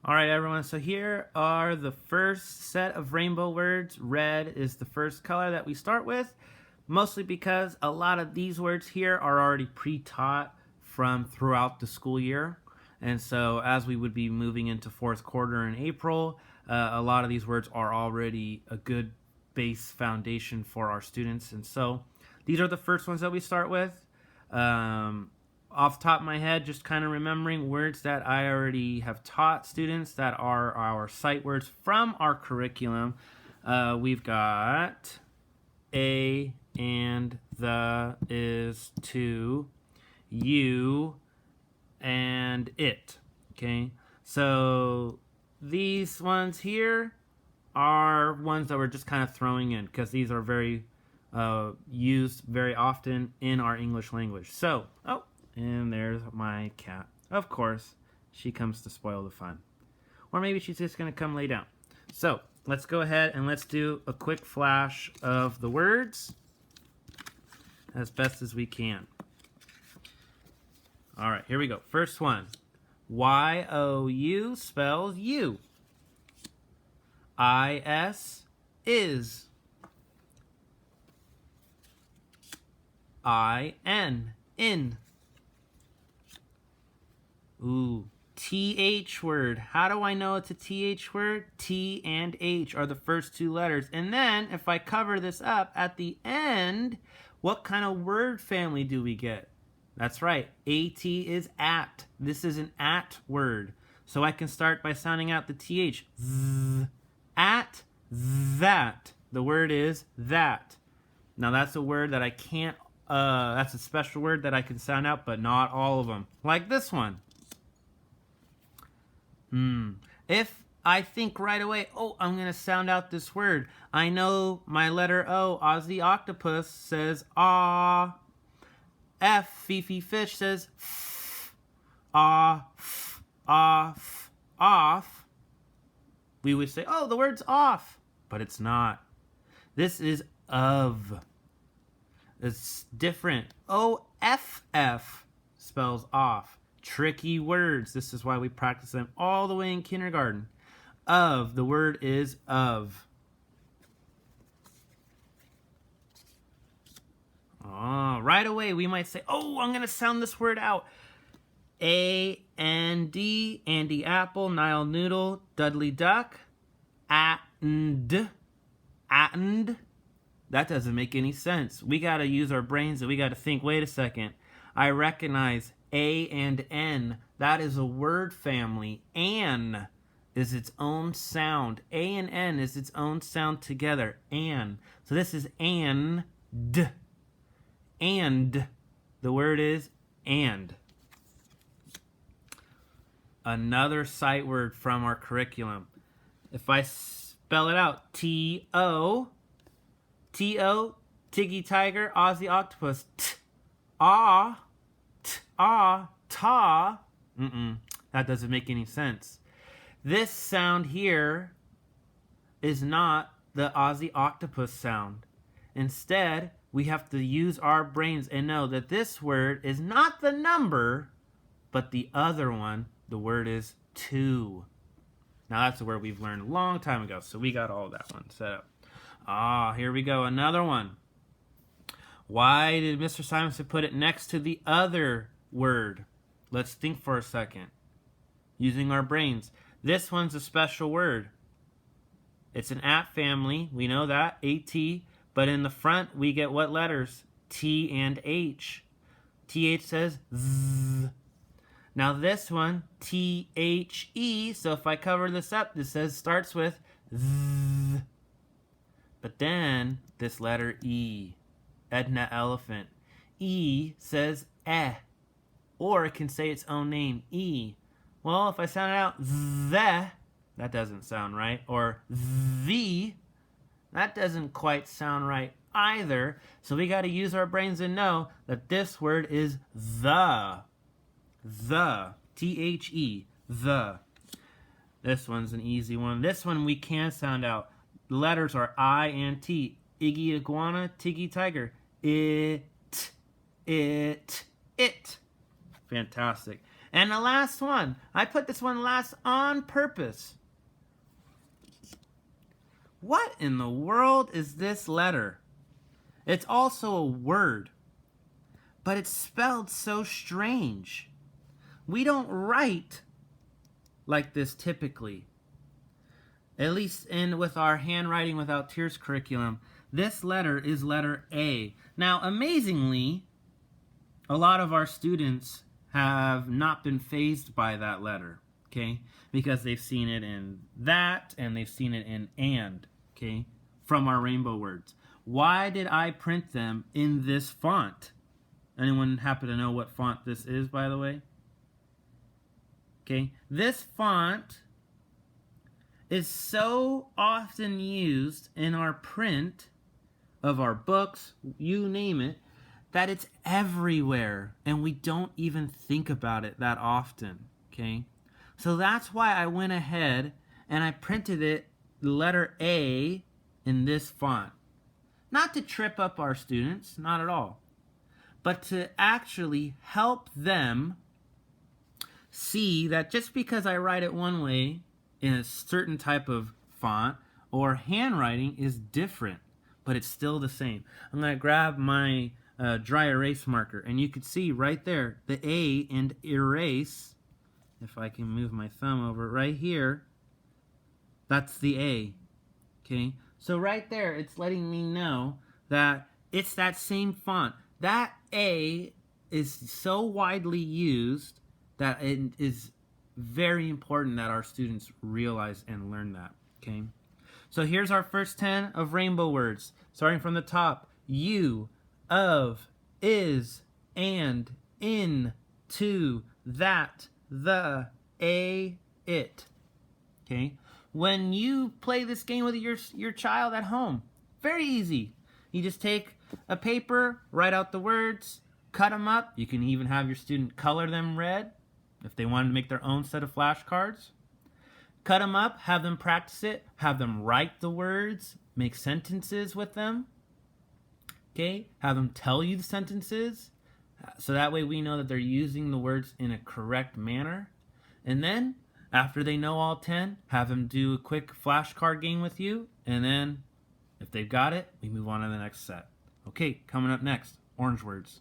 All right, everyone, so here are the first set of rainbow words. Red is the first color that we start with, mostly because a lot of these words here are already pre-taught from throughout the school year. And so as we would be moving into fourth quarter in April, a lot of these words are already a good base foundation for our students. And so these are the first ones that we start with. Off the top of my head, just kind of remembering words that I already have taught students that are our sight words from our curriculum. We've got a and the, is, to, you, and it. Okay, so these ones here are ones that we're just kind of throwing in because these are very used very often in our English language. So, and there's my cat. Of course, she comes to spoil the fun. Or maybe she's just going to come lay down. So, let's go ahead and let's do a quick flash of the words as best as we can. All right, here we go. First one. Y-O-U spells you. I-S is. I-N, in. Ooh, TH word. How do I know it's a TH word? T and H are the first two letters. And then, if I cover this up, at the end, what kind of word family do we get? That's right, AT is at. This is an at word. So I can start by sounding out the TH. Z, at, that. The word is that. Now that's a word that I can't, that's a special word that I can sound out, but not all of them. Like this one. If I think right away, I'm going to sound out this word. I know my letter O, Ozzy Octopus, says ah. F, Fifi Fish, says f. Ah, f, off, off. We would say, the word's off. But it's not. This is of. It's different. O-F-F spells off. Tricky words. This is why we practice them all the way in kindergarten. Of. The word is of. Right away we might say, I'm going to sound this word out. A-N-D, Andy Apple, Nile Noodle, Dudley Duck. Attend. Attend. That doesn't make any sense. We got to use our brains and we got to think, wait a second. I recognize A and N. That is a word family. An is its own sound. A and N is its own sound together. An. So this is and. And. The word is and. Another sight word from our curriculum. If I spell it out, T-O, T-O, Tiggy Tiger, Ozzy Octopus, T-A, T-A, ta. That doesn't make any sense. This sound here is not the Ozzy Octopus sound. Instead, we have to use our brains and know that this word is not the number, but the other one. The word is two. Now that's a word we've learned a long time ago, so we got all that one set up. Here we go, another one. Why did Mr. Simonson put it next to the other word? Let's think for a second. Using our brains. This one's a special word. It's an at family, we know that, A-T, but in the front we get what letters? T and H. TH says Z. Now this one, T-H-E, so if I cover this up, this starts with Z. But then, this letter E, Edna Elephant. E says eh, or it can say its own name, E. Well, if I sound it out, the, that doesn't sound right, or the, that doesn't quite sound right either. So we got to use our brains and know that this word is the. The. T-H-E. The. This one's an easy one. This one we can sound out. The letters are I and T. Iggy Iguana, Tiggy Tiger. It. Fantastic. And the last one, I put this one last on purpose. What in the world is this letter? It's also a word, but it's spelled so strange. We don't write like this typically. At least with our Handwriting Without Tears curriculum, this letter is letter A. Now, amazingly, a lot of our students have not been fazed by that letter, okay? Because they've seen it in that, and they've seen it in and, okay? From our rainbow words. Why did I print them in this font? Anyone happen to know what font this is, by the way? Okay, this font is so often used in our print of our books, you name it, that it's everywhere and we don't even think about it that often, okay? So that's why I went ahead and I printed it, the letter A, in this font. Not to trip up our students, not at all, but to actually help them see that just because I write it one way in a certain type of font or handwriting is different, but it's still the same. I'm going to grab my dry erase marker, and you can see right there the A and erase. If I can move my thumb over right here, that's the A. Okay, so right there it's letting me know that it's that same font. That A is so widely used that it is very important that our students realize and learn that, okay? So here's our first 10 of rainbow words. Starting from the top, you, of, is, and, in, to, that, the, a, it, okay? When you play this game with your child at home, very easy. You just take a paper, write out the words, cut them up. You can even have your student color them red if they wanted to make their own set of flashcards. Cut them up, have them practice it, have them write the words, make sentences with them. Okay, have them tell you the sentences, so that way we know that they're using the words in a correct manner. And then, after they know all 10, have them do a quick flashcard game with you, and then, if they've got it, we move on to the next set. Okay, coming up next, orange words.